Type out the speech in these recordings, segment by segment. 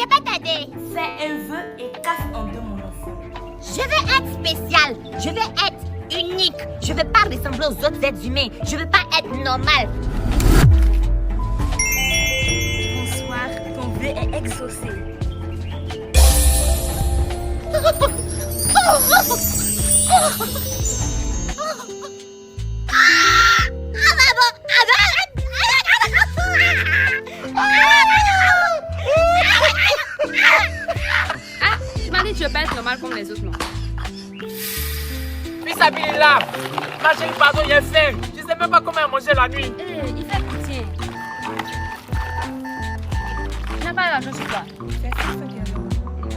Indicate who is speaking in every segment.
Speaker 1: peux t'aider.
Speaker 2: Fais un vœu et casse en deux mon enfant.
Speaker 1: Je veux être spécial. Je veux être unique. Je veux pas ressembler aux autres êtres humains. Je veux pas être normal.
Speaker 2: Bonsoir, ton vœu est exaucé.
Speaker 3: Tu m'as dit que tu veux pas être normal comme les autres, non?
Speaker 4: Fils Abilillah, ma chérie, pardon, il est faim. Je sais même pas comment elle mangeait la nuit.
Speaker 3: Il fait pitié. J'ai pas l'argent sur toi.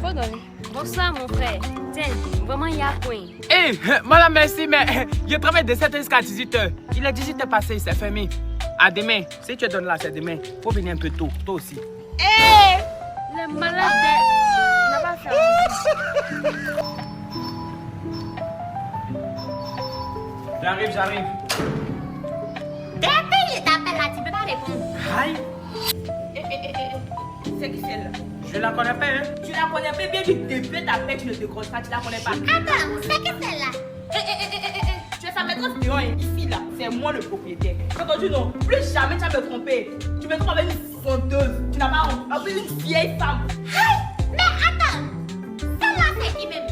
Speaker 3: Faut donner. Bonsoir, mon frère. Tiens, vraiment, il y a point.
Speaker 4: Hé, madame, merci, mais je travaille de 7h jusqu'à 18h. Il est 18h passé, il s'est fermé. À demain. Si tu donnes là, c'est demain. Faut venir un peu tôt, toi aussi.
Speaker 3: Le malade n'a pas fait.
Speaker 4: J'arrive.
Speaker 1: Depuis je t'appelle là, tu peux pas répondre.
Speaker 4: Aïe,
Speaker 2: C'est qui celle-là?
Speaker 4: je la connais pas, hein.
Speaker 2: Tu la connais pas bien, tu te t'appeler, tu ne te croches pas, tu la connais pas.
Speaker 1: Attends, c'est qui celle-là?
Speaker 2: Tu es sa maîtresse ici là, c'est moi le propriétaire. Quand tu non, plus jamais tu vas me tromper. Tu me trompes avec une fondeuse. Tu n'as pas honte. En plus une vieille femme.
Speaker 1: Mais attends, celle-là c'est qui même?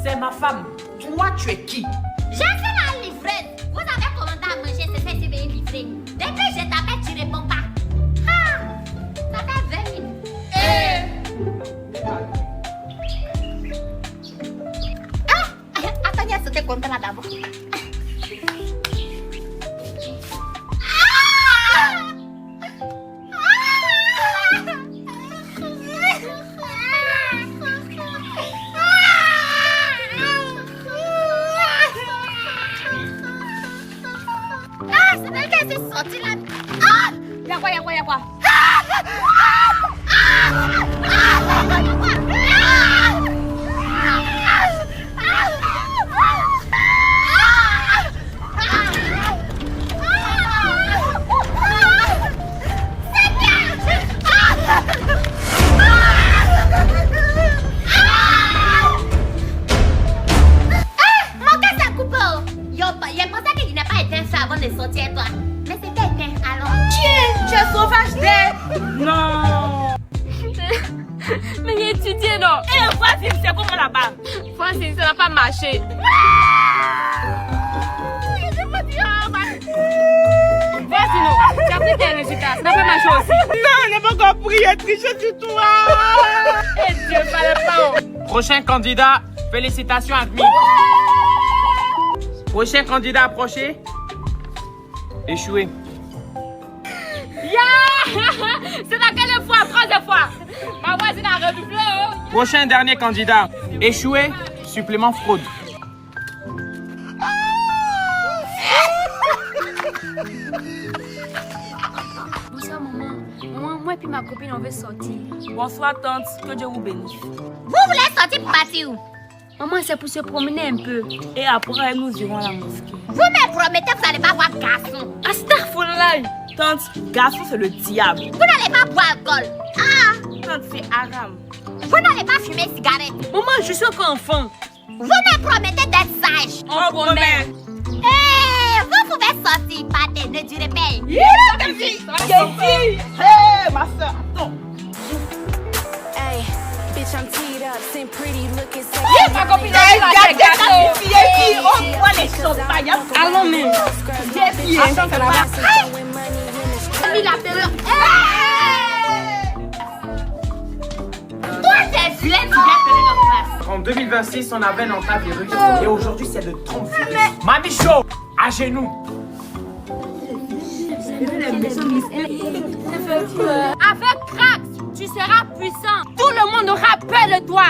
Speaker 2: C'est ma femme. Toi, tu es qui?
Speaker 1: J'ai fait la livraise. Vous avez commandé à manger, c'est fait, tu veux livrer. Dès que je t'appelle, tu réponds pas. Ah, ça fait 20 minutes. Attends, il y a sauté contre là d'abord. C'est vrai qu'elle s'est sortie là.
Speaker 3: Y'a quoi?
Speaker 1: Mon gars, ça coupe. Yo, il pensait qu'il n'a pas éteint ça avant de sortir, toi. Mais c'était éteint, alors.
Speaker 2: Tu es sauvage d'air. Non.
Speaker 3: Mais il est étudié, non?
Speaker 2: Vas-y, c'est comment là-bas?
Speaker 3: Francine, ça n'a pas marché. Vas-y, non. Tu as pris tes résultats. Ça n'a pas marché aussi.
Speaker 2: Non, on n'a pas compris, il est triché du tout.
Speaker 3: Eh Dieu, fallait pas.
Speaker 4: Prochain candidat, félicitations admis. Prochain candidat approché. Échoué.
Speaker 3: C'est laquelle fois? Troisième fois. Ma voisine a redoublé.
Speaker 4: Prochain dernier candidat. Échoué, supplément fraude.
Speaker 3: Bonsoir, maman. Moi et puis ma copine, on veut sortir.
Speaker 2: Bonsoir, tante. Que Dieu vous bénisse.
Speaker 1: Vous voulez sortir pour partir où?
Speaker 3: Maman, c'est pour se promener un peu.
Speaker 2: Et après, nous irons à la mosquée.
Speaker 1: Vous me promettez que vous n'allez pas voir garçon.
Speaker 2: Astaghfirullah. Tante, garçon, c'est le diable.
Speaker 1: Vous n'allez pas boire alcool. Ah,
Speaker 2: Tante, c'est haram.
Speaker 1: vous n'allez pas fumer cigarette.
Speaker 2: Maman, je suis encore enfant.
Speaker 1: Vous me promettez d'être sage.
Speaker 2: On promet.
Speaker 1: Vous pouvez sortir, partez, ne durez pas.
Speaker 2: Hey, ma soeur, attends.
Speaker 5: Hey, bitch, I'm teed up, sitting pretty, looking sexy.
Speaker 3: Ma copine,
Speaker 2: On voit les choses.
Speaker 3: allons même.
Speaker 2: Attends, ça va.
Speaker 5: Throwing money in the street.
Speaker 1: Mis la période. Toi, t'es vilaine, tu viens tenir en place.
Speaker 4: En 2026, on avait l'antivirus. Et aujourd'hui, c'est le trompe-virus. Mamicho, à genoux.
Speaker 3: Avec Crax, tu seras puissant. Tout le monde aura peur de toi.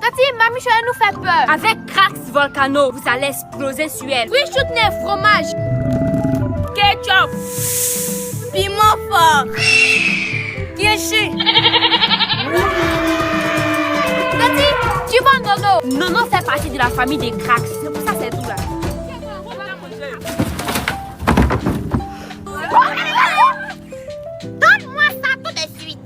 Speaker 3: Tati, Mamie elle nous fait peur. Avec Crax Volcano, vous allez exploser sur elle. Oui, shoot les fromages. Ketchup. Piment fort. Kishi. Tati, tu vois Nono. Nono fait partie de la famille des Crax. C'est pour ça que c'est tout là.
Speaker 1: Donne-moi ça tout de suite.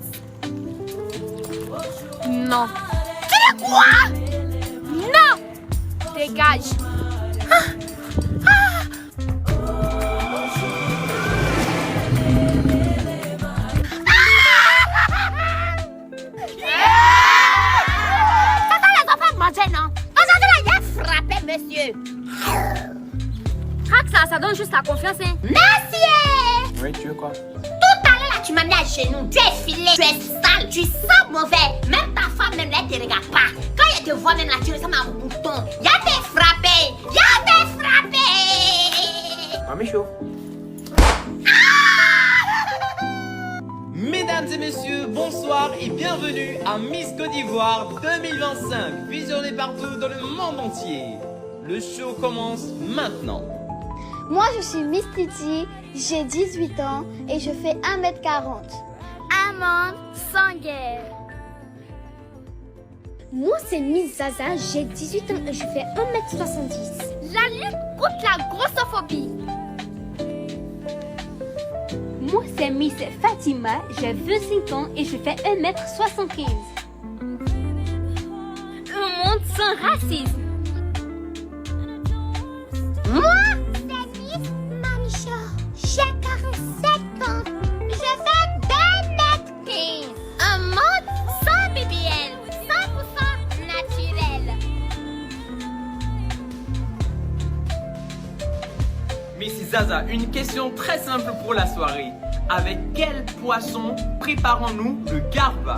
Speaker 3: ça donne juste la confiance, hein.
Speaker 1: Merci!
Speaker 4: Oui, tu veux quoi?
Speaker 1: Tout à l'heure, là, tu m'as mis à genoux. Tu es filé, tu es sale, tu sens mauvais. Même ta femme, même là, elle te regarde pas. Quand elle te voit, même là, tu ressembles à un bouton. Y'a des frappés! Y'a des frappés!
Speaker 4: Mamie chaud.
Speaker 6: Mesdames et messieurs, bonsoir et bienvenue à Miss Côte d'Ivoire 2025, visionné partout dans le monde entier. Le show commence maintenant.
Speaker 7: Moi, je suis Miss Titi, j'ai 18 ans et je fais 1m40.
Speaker 3: Amande sans guerre.
Speaker 7: Moi, c'est Miss Zaza, j'ai 18 ans et je fais 1m70.
Speaker 3: La lutte contre la grossophobie.
Speaker 8: Moi, c'est Miss Fatima, j'ai 25 ans et je fais 1m75.
Speaker 3: Un monde sans racisme.
Speaker 1: Moi, c'est Miss Mamicha. J'ai 47 ans. Je fais 2m15. Un monde sans BBL. 100% naturel.
Speaker 6: Miss Zaza, une question très simple pour la soirée. Avec quel poisson préparons-nous le garba?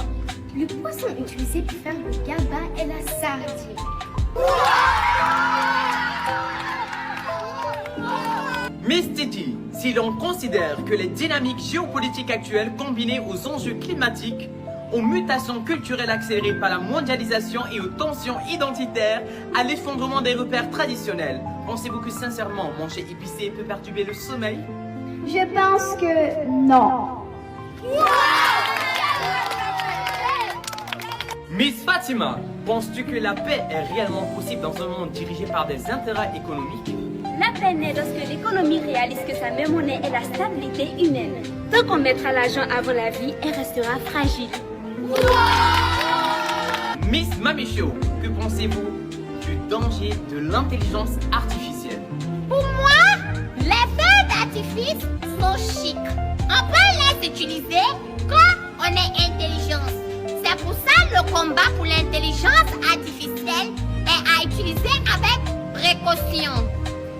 Speaker 7: Le poisson utilisé pour faire le gaba est la sardine.
Speaker 6: Miss Titi, si l'on considère que les dynamiques géopolitiques actuelles combinées aux enjeux climatiques, aux mutations culturelles accélérées par la mondialisation et aux tensions identitaires, à l'effondrement des repères traditionnels, pensez-vous que sincèrement manger épicé peut perturber le sommeil?
Speaker 7: Je pense que non.
Speaker 6: Miss Fatima, penses-tu que la paix est réellement possible dans un monde dirigé par des intérêts économiques?
Speaker 8: La paix naît lorsque l'économie réalise que sa même monnaie est la stabilité humaine. Tant qu'on mettra l'argent avant la vie, elle restera fragile.
Speaker 6: Miss Mamicho, que pensez-vous du danger de l'intelligence artificielle?
Speaker 1: Pour moi, les feux d'artifice sont chics. On peut les utiliser quand on est intelligence. C'est pour ça le combat pour l'intelligence artificielle est à utiliser avec précaution.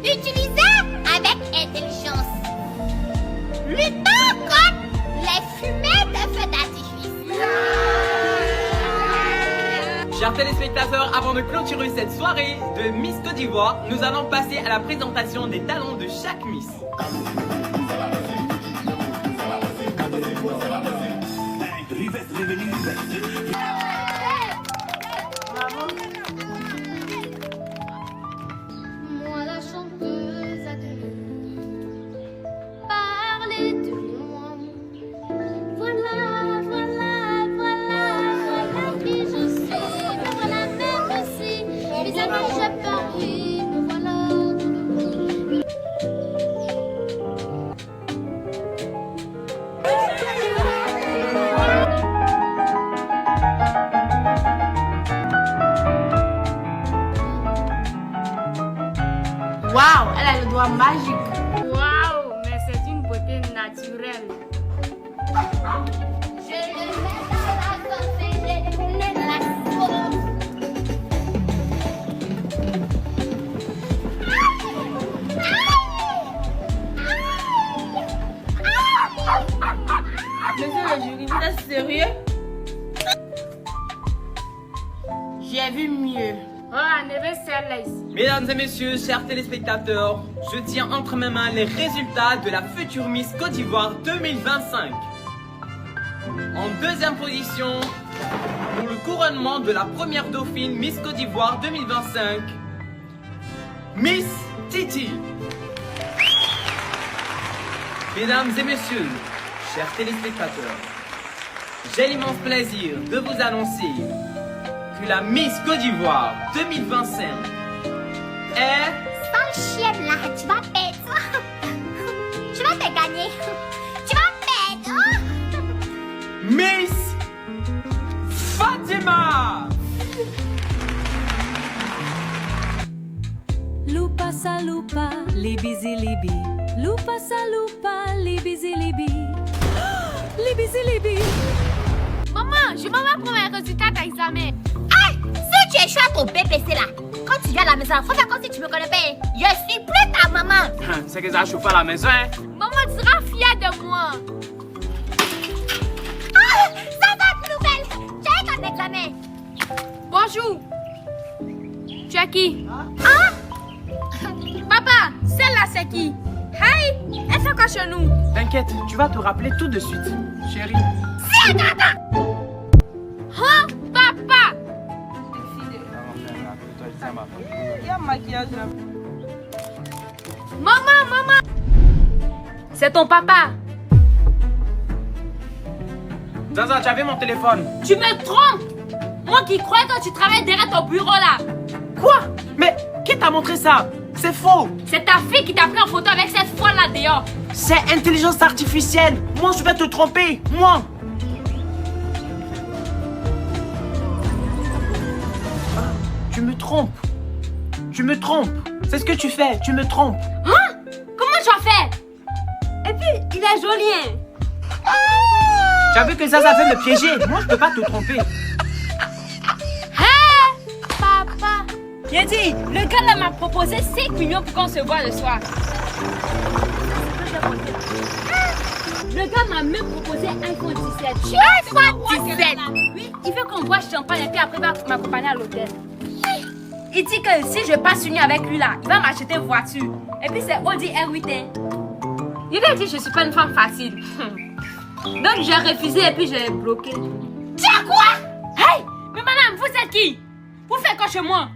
Speaker 1: Utilisez avec intelligence. Luttons contre les fumées de feux d'artifice.
Speaker 6: Chers téléspectateurs, avant de clôturer cette soirée de Miss Côte d'Ivoire, nous allons passer à la présentation des talents de chaque Miss.
Speaker 7: Moi, la chanteuse à parler de moi. Voilà, voilà, voilà, voilà qui je suis. Me voilà même si mes amis j'ai perdu. Me voilà.
Speaker 2: Waouh, elle a le doigt magique.
Speaker 3: Waouh, mais c'est une beauté naturelle.
Speaker 1: Je le mets dans la sauce et je connais la sauce.
Speaker 2: Monsieur le jury, vous êtes sérieux? J'ai vu mieux.
Speaker 3: Oh, I never said less.
Speaker 6: Mesdames et messieurs, chers téléspectateurs, je tiens entre mes mains les résultats de la future Miss Côte d'Ivoire 2025. En deuxième position, pour le couronnement de la première dauphine Miss Côte d'Ivoire 2025, Miss Titi. Mesdames et messieurs, chers téléspectateurs, j'ai l'immense plaisir de vous annoncer que la Miss Côte d'Ivoire 2025 est...
Speaker 1: Sale chienne là, tu vas perdre. Tu vas te gagner. Tu vas perdre.
Speaker 6: Miss Fatima.
Speaker 5: Lupa salupa, libizi libi. Lupa salupa, libizi libi. Libizi libi.
Speaker 3: Maman, je m'en vais pour mes résultats d'examen.
Speaker 1: Hey, si tu échoues à ton BPC là, quand tu viens à la maison, faut faire comme si tu me connais pas. Je suis plus ta maman. maman.
Speaker 4: C'est que ça chauffe à la maison, hein.
Speaker 3: Maman sera fière de moi.
Speaker 1: Ah, ça va être nouvelle. J'ai ton examen.
Speaker 3: Bonjour. Tu es qui? Hein? Papa, celle-là c'est qui? Hey, elle fait quoi chez nous?
Speaker 4: T'inquiète, tu vas te rappeler tout de suite, chérie.
Speaker 3: Hein? Papa!
Speaker 2: Il y a un maquillage là.
Speaker 3: Maman! C'est ton papa.
Speaker 4: Zaza, tu avais mon téléphone.
Speaker 3: Tu me trompes! Moi qui croyais que tu travailles derrière ton bureau là.
Speaker 4: Quoi? Mais qui t'a montré ça? C'est faux.
Speaker 3: C'est ta fille qui t'a pris en photo avec cette folle là dehors.
Speaker 4: C'est intelligence artificielle. Moi, je vais te tromper. Moi. Tu me trompes. Tu me trompes. C'est ce que tu fais. Tu me trompes.
Speaker 3: Hein? Comment tu as fait? Et puis, il est joli, hein?
Speaker 4: Tu as vu que Zaza veut me piéger. Moi, je peux pas te tromper.
Speaker 3: Papa! J'ai dit, le gars là m'a proposé 5 millions pour qu'on se voit le soir. Le gars m'a même proposé iPhone 17.
Speaker 1: iPhone 17?
Speaker 3: Oui, il veut qu'on boive champagne et puis après il va m'accompagner à l'hôtel. Il dit que si je passe une nuit avec lui là, il va m'acheter une voiture. Et puis c'est Audi R8. Hein. Il a dit que je suis pas une femme facile. Donc j'ai refusé et puis j'ai bloqué.
Speaker 1: Tu as quoi?
Speaker 3: Hey! Mais madame, vous êtes qui? Vous faites quoi chez moi?